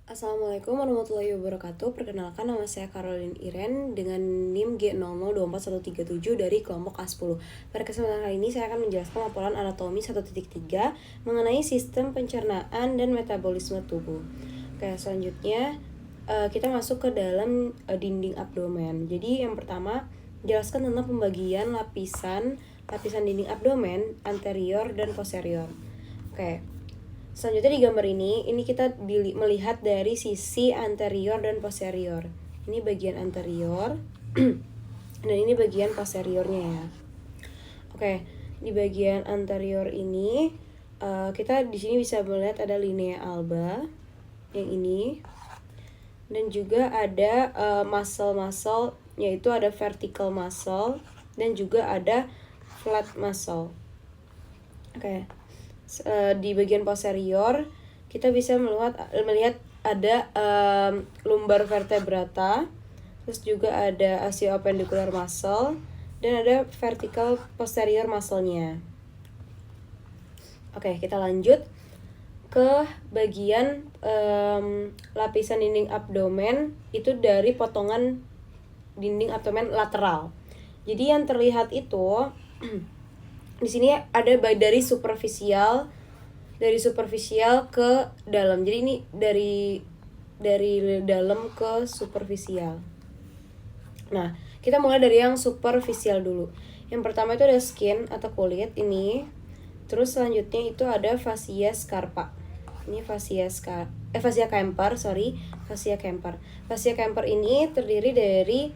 Assalamualaikum warahmatullahi wabarakatuh. Perkenalkan, nama saya Caroline Iren dengan NIM G00241137 dari kelompok A10. Pada kesempatan kali ini saya akan menjelaskan laporan anatomi 1.3 mengenai sistem pencernaan dan metabolisme tubuh. Oke, selanjutnya kita masuk ke dalam dinding abdomen. Jadi yang pertama, jelaskan tentang pembagian lapisan dinding abdomen anterior dan posterior. Oke. Selanjutnya di gambar ini kita melihat dari sisi anterior dan posterior. Ini bagian anterior dan ini bagian posteriornya ya. Oke, di bagian anterior ini kita di sini bisa melihat ada linea alba yang ini, dan juga ada muscle yaitu ada vertical muscle dan juga ada flat muscle. Oke. Di bagian posterior kita bisa melihat ada lumbar vertebrata, terus juga ada acioappendicular muscle dan ada vertical posterior muscle-nya. Oke, kita lanjut ke bagian lapisan dinding abdomen itu dari potongan dinding abdomen lateral. Jadi yang terlihat itu di sini ada dari superficial ke dalam. Jadi ini dari dalam ke superficial. Nah, kita mulai dari yang superficial dulu. Yang pertama itu ada skin atau kulit ini. Terus selanjutnya itu ada fascia scarpa. Ini fascia Kemper. Fascia Kemper ini terdiri dari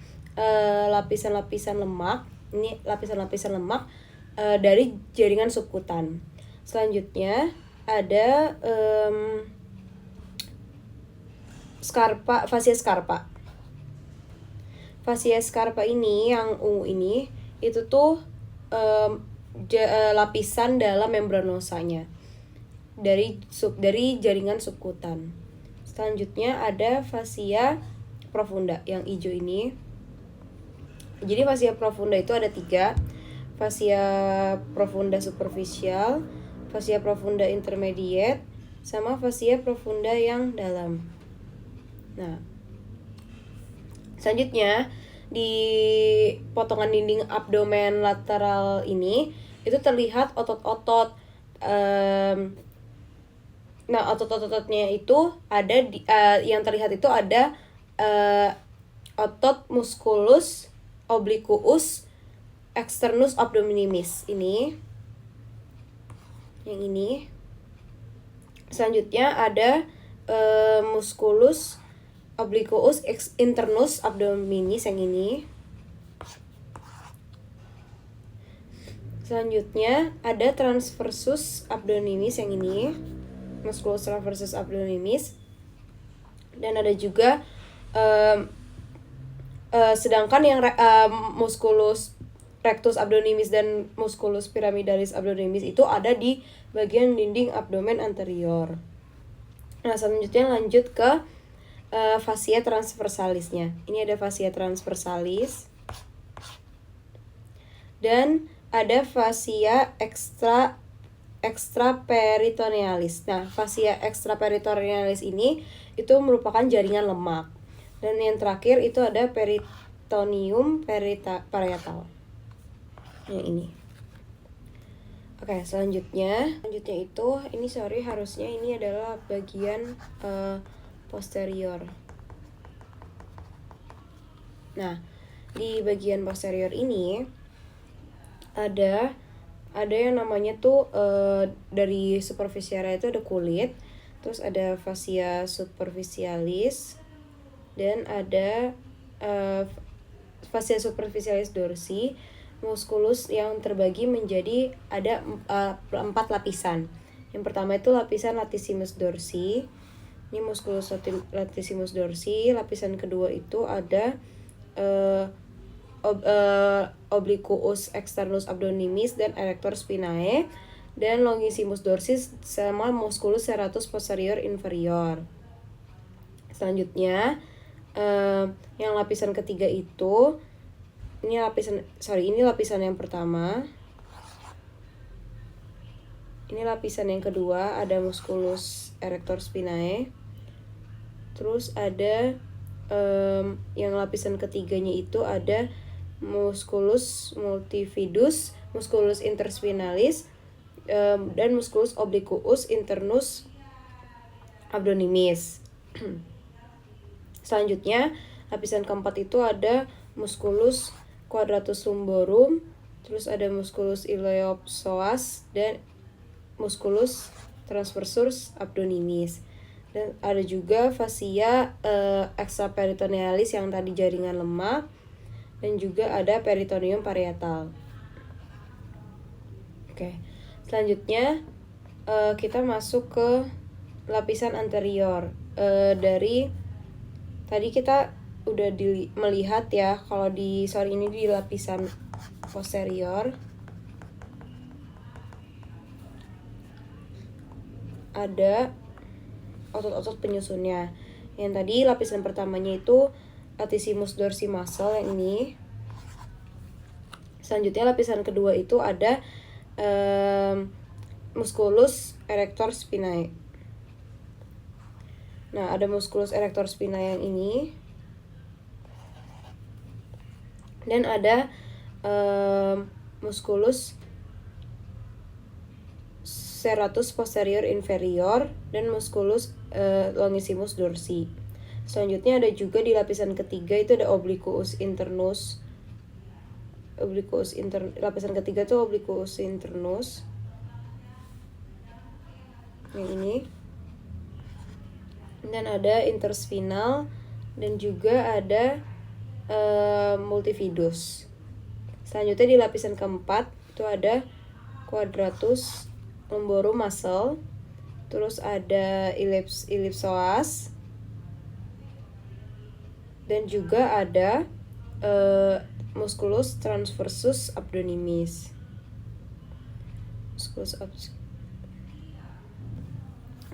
lapisan-lapisan lemak. Ini lapisan-lapisan lemak dari jaringan subkutan. Selanjutnya ada fascia scarpa. Fascia scarpa ini yang ungu ini itu tuh lapisan dalam membranosanya dari jaringan subkutan. Selanjutnya ada fascia profunda yang hijau ini. Jadi fascia profunda itu ada 3. Fascia profunda superficial, fascia profunda intermediate, sama fascia profunda yang dalam. Nah, selanjutnya di potongan dinding abdomen lateral ini itu terlihat otot-otot. Nah, otot-ototnya itu ada yang terlihat itu ada otot musculus obliquus externus abdominimis ini, yang ini. Selanjutnya ada musculus obliquus internus abdominis yang ini. Selanjutnya ada transversus abdominis yang ini, musculus transversus abdominis. Dan ada juga sedangkan yang musculus rectus abdominis dan musculus pyramidalis abdominis itu ada di bagian dinding abdomen anterior. Nah, selanjutnya lanjut ke fascia transversalisnya. Ini ada fascia transversalis dan ada fascia extraperitonealis. Nah, fascia extraperitonealis ini itu merupakan jaringan lemak. Dan yang terakhir itu ada peritoneum parietal. Yang ini. Oke, selanjutnya itu harusnya ini adalah bagian posterior. Nah, di bagian posterior ini ada yang namanya tuh dari superficial itu ada kulit, terus ada fascia superficialis, dan ada fascia superficialis dorsi, musculus yang terbagi menjadi ada 4 lapisan. Yang pertama itu lapisan latissimus dorsi. Ini musculus latissimus dorsi. Lapisan kedua itu ada obliquus externus abdominis dan erector spinae, dan longissimus dorsi sama musculus serratus posterior inferior. Selanjutnya yang lapisan ketiga itu ini lapisan yang pertama. Ini lapisan yang kedua, ada musculus erector spinae. Terus ada yang lapisan ketiganya itu ada musculus multifidus, musculus interspinalis, dan musculus obliquus internus abdominis. Selanjutnya, lapisan keempat itu ada musculus quadratus lumborum, terus ada musculus iliopsoas dan musculus transversus abdominis. Dan ada juga fascia extraperitonealis yang tadi jaringan lemak, dan juga ada peritoneum parietal. Oke. Selanjutnya kita masuk ke lapisan anterior. Dari tadi kita udah melihat ya kalau ini di lapisan posterior ada otot-otot penyusunnya. Yang tadi lapisan pertamanya itu latissimus dorsi muscle yang ini. Selanjutnya lapisan kedua itu ada musculus erector spinae. Nah, ada musculus erector spinae yang ini. Dan ada musculus serratus posterior inferior dan musculus longissimus dorsi. Selanjutnya ada juga di lapisan ketiga itu ada obliquus internus. Lapisan ketiga itu obliquus internus. Yang ini. Dan ada interspinal dan juga ada multifidus. Selanjutnya di lapisan keempat itu ada quadratus lumborum muscle, terus ada ellipsoas, dan juga ada musculus transversus abdominis.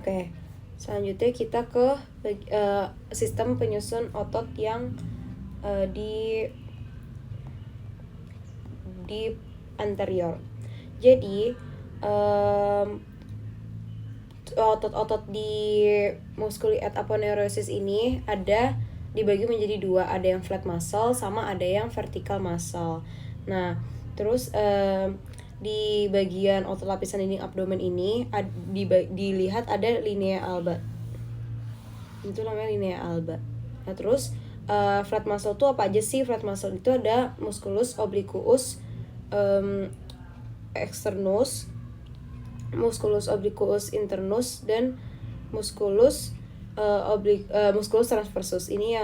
Oke, selanjutnya kita ke sistem penyusun otot yang di anterior. Jadi otot-otot di musculi et aponeurosis ini dibagi menjadi dua, ada yang flat muscle sama ada yang vertical muscle. Nah, terus di bagian otot lapisan dinding abdomen ini dilihat ada linea alba. Itu namanya linea alba. Nah, terus flat muscle itu apa aja sih? Flat muscle itu ada musculus obliquus externus, musculus obliquus internus, dan musculus musculus transversus. Ini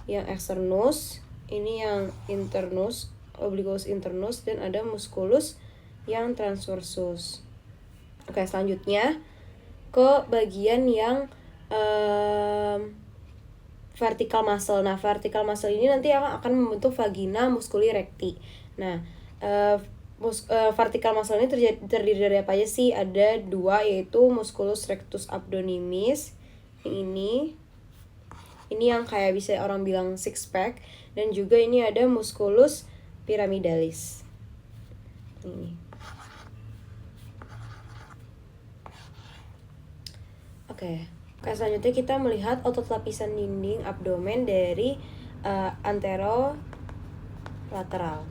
yang externus, ini yang internus, obliquus internus, dan ada musculus yang transversus. Oke, selanjutnya ke bagian yang vertical muscle. Nah, vertical muscle ini nanti akan membentuk vagina musculi recti. Nah, vertical muscle ini terdiri dari apa aja sih? Ada dua, yaitu musculus rectus abdominis. Ini yang kayak bisa orang bilang six pack, dan juga ini ada musculus pyramidalis. Ini. Oke, selanjutnya kita melihat otot lapisan dinding abdomen dari anterolateral.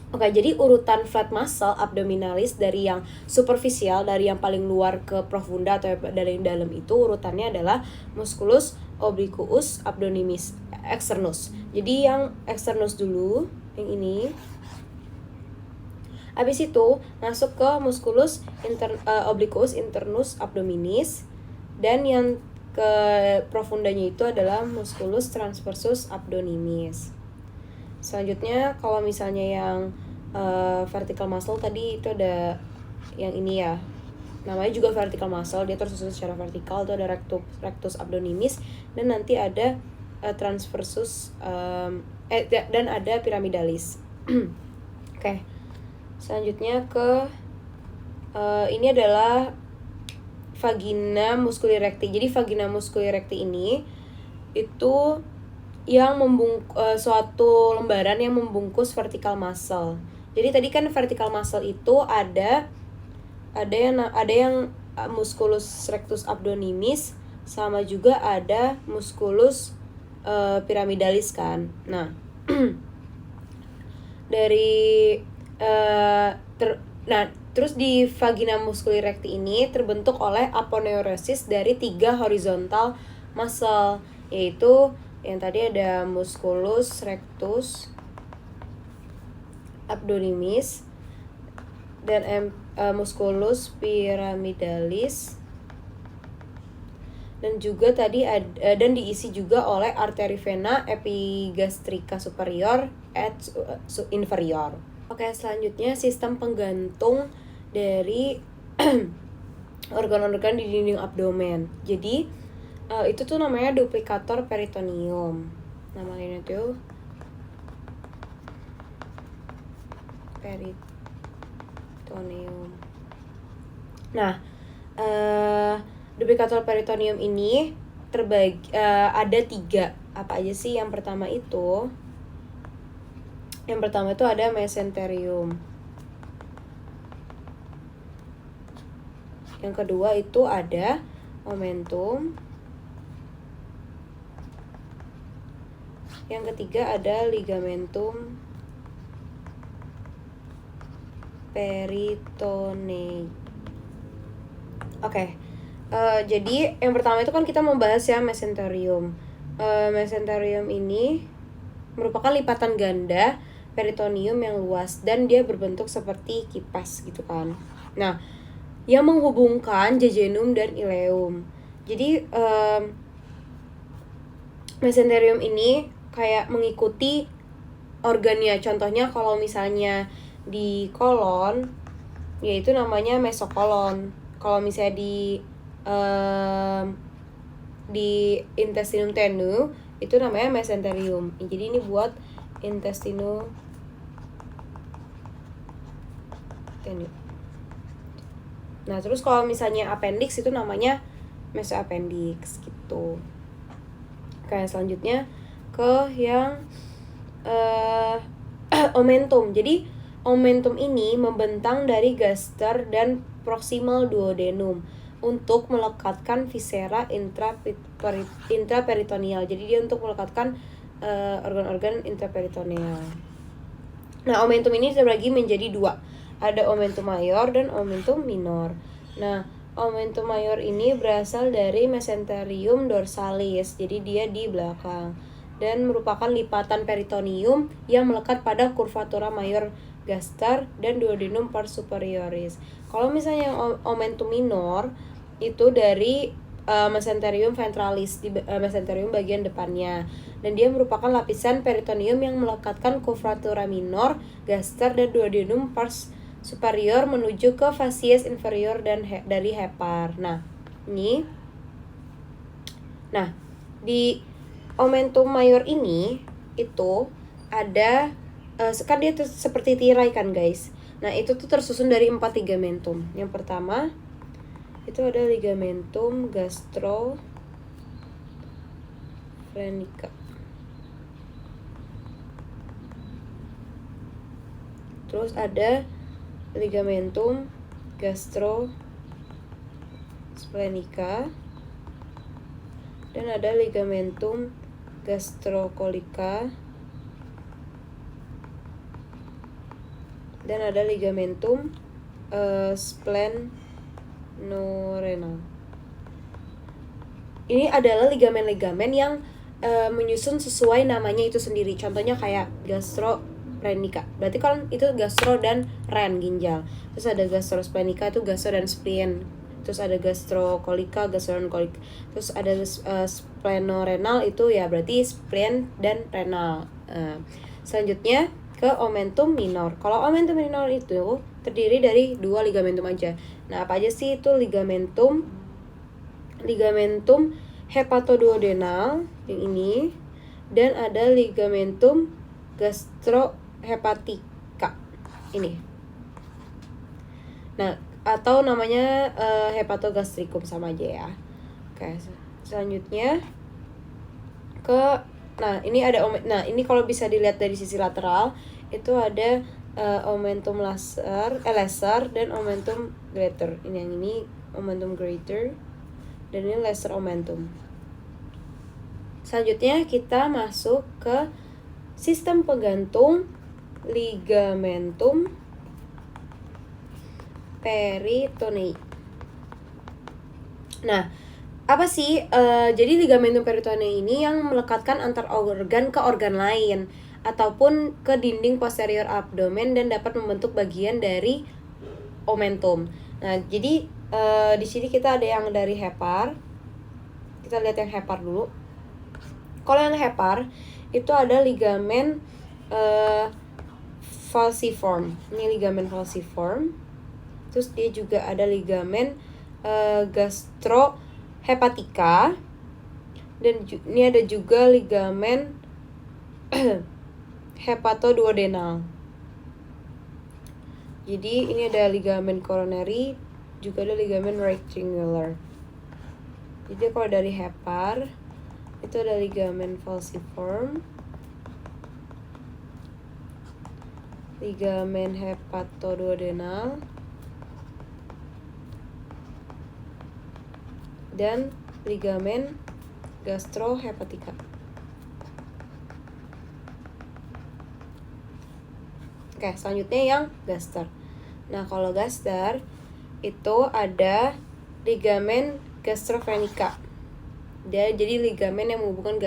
Oke, jadi urutan flat muscle abdominalis dari yang superficial, dari yang paling luar ke profunda atau dari yang dalam itu urutannya adalah musculus obliquus abdominis externus. Jadi yang externus dulu, yang ini. Habis itu masuk ke musculus obliquus internus abdominis, dan yang ke profundanya itu adalah musculus transversus abdominis. Selanjutnya kalau misalnya yang vertical muscle tadi itu ada yang ini ya, namanya juga vertical muscle, dia tersusun secara vertikal. Itu ada rectus abdominis, dan nanti ada transversus dan ada pyramidalis. Oke. Selanjutnya ke ini adalah vagina musculi recti. Jadi vagina musculi recti ini itu yang suatu lembaran yang membungkus vertical muscle. Jadi tadi kan vertical muscle itu ada yang musculus rectus abdominis, sama juga ada musculus pyramidalis kan. Nah, terus di vagina musculi recti ini terbentuk oleh aponeurosis dari 3 horizontal muscle, yaitu yang tadi ada musculus rectus abdominis dan musculus pyramidalis, dan juga tadi dan diisi juga oleh arteri vena epigastrica superior et inferior. Oke, selanjutnya sistem penggantung dari organ-organ di dinding abdomen. Jadi itu tuh namanya duplicator peritoneum. Nama lainnya tuh peritoneum. Nah, duplicator peritoneum ini terbagi ada 3. Apa aja sih? Yang pertama itu ada mesenterium. Yang kedua itu ada omentum. Yang ketiga ada ligamentum peritonei. Oke. Jadi yang pertama itu kan kita membahas ya mesenterium. Mesenterium ini merupakan lipatan ganda peritoneum yang luas dan dia berbentuk seperti kipas gitu kan. Nah, yang menghubungkan jejunum dan ileum. Jadi mesenterium ini kayak mengikuti organnya. Contohnya kalau misalnya di kolon, yaitu namanya mesokolon. Kalau misalnya di intestinum tenu itu namanya mesenterium. Jadi ini buat intestinum tenu. Nah, terus kalau misalnya appendix itu namanya mesoappendix gitu. Oke, selanjutnya ke yang omentum. Jadi omentum ini membentang dari gaster dan proximal duodenum untuk melekatkan viscera intraperitoneal. Jadi dia untuk melekatkan organ-organ intraperitoneal. Nah, omentum ini terbagi menjadi 2. Ada omentum mayor dan omentum minor. Nah, omentum mayor ini berasal dari mesenterium dorsalis. Jadi dia di belakang dan merupakan lipatan peritoneum yang melekat pada curvatura mayor gaster dan duodenum pars superioris. Kalau misalnya omentum minor itu dari mesenterium ventralis, di mesenterium bagian depannya, dan dia merupakan lapisan peritoneum yang melekatkan curvatura minor gaster dan duodenum pars superior menuju ke facies inferior dan dari hepar. Nah, ini. Nah, di omentum mayor ini itu ada kan dia seperti tirai kan, guys. Nah, itu tuh tersusun dari 4 ligamentum. Yang pertama itu ada ligamentum gastrophrenica. Terus ada ligamentum gastrosplenica dan ada ligamentum gastrocolica dan ada ligamentum splenorenal. Ini adalah ligamen-ligamen yang menyusun sesuai namanya itu sendiri. Contohnya kayak gastrophrenica. Berarti kan itu gastro dan ren ginjal. Terus ada gastrosplenica itu gastro dan spleen. Terus ada gastrocolica, gastro dan kolik. Terus ada splenorenal itu ya berarti spleen dan renal. Selanjutnya ke omentum minor. Kalau omentum minor itu terdiri dari 2 ligamentum aja. Nah, apa aja sih itu ligamentum hepatoduodenal yang ini, dan ada ligamentum gastrohepatica ini. Nah, atau namanya hepatogastricum sama aja ya. Oke, selanjutnya ini kalau bisa dilihat dari sisi lateral itu ada omentum lesser dan omentum greater. Ini yang ini omentum greater, dan ini lesser omentum. Selanjutnya kita masuk ke sistem penggantung ligamentum peritonei. Nah, apa sih? Jadi ligamentum peritonei ini yang melekatkan antar organ ke organ lain ataupun ke dinding posterior abdomen dan dapat membentuk bagian dari omentum. Nah, jadi di sini kita ada yang dari hepar. Kita lihat yang hepar dulu. Kalau yang hepar itu ada ligamen falciform. Ini ligamen falciform. Terus dia juga ada ligamen gastrohepatica, dan ini ada juga ligamen hepatoduodenal. Jadi ini ada ligamen coronary, juga ada ligamen rectangular. Jadi kalau dari hepar itu ada ligamen falciform, ligamen hepatoduodenal, dan ligamen gastrohepatica. Oke, selanjutnya yang gaster. Nah, kalau gaster itu ada ligamen gastrophenica. Dia jadi ligamen yang menghubungkan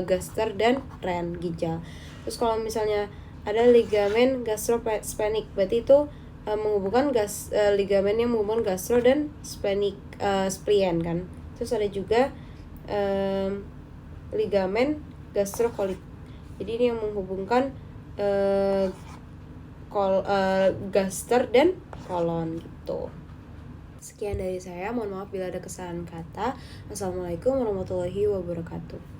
gaster dan ren, ginjal. Terus kalau misalnya ada ligamen gastrophrenic, berarti itu menghubungkan ligamen yang menghubungkan gastro dan splenic kan. Terus ada juga ligamen gastrocolit. Jadi ini yang menghubungkan gaster dan kolon gitu. Sekian dari saya, mohon maaf bila ada kesalahan kata. Assalamualaikum warahmatullahi wabarakatuh.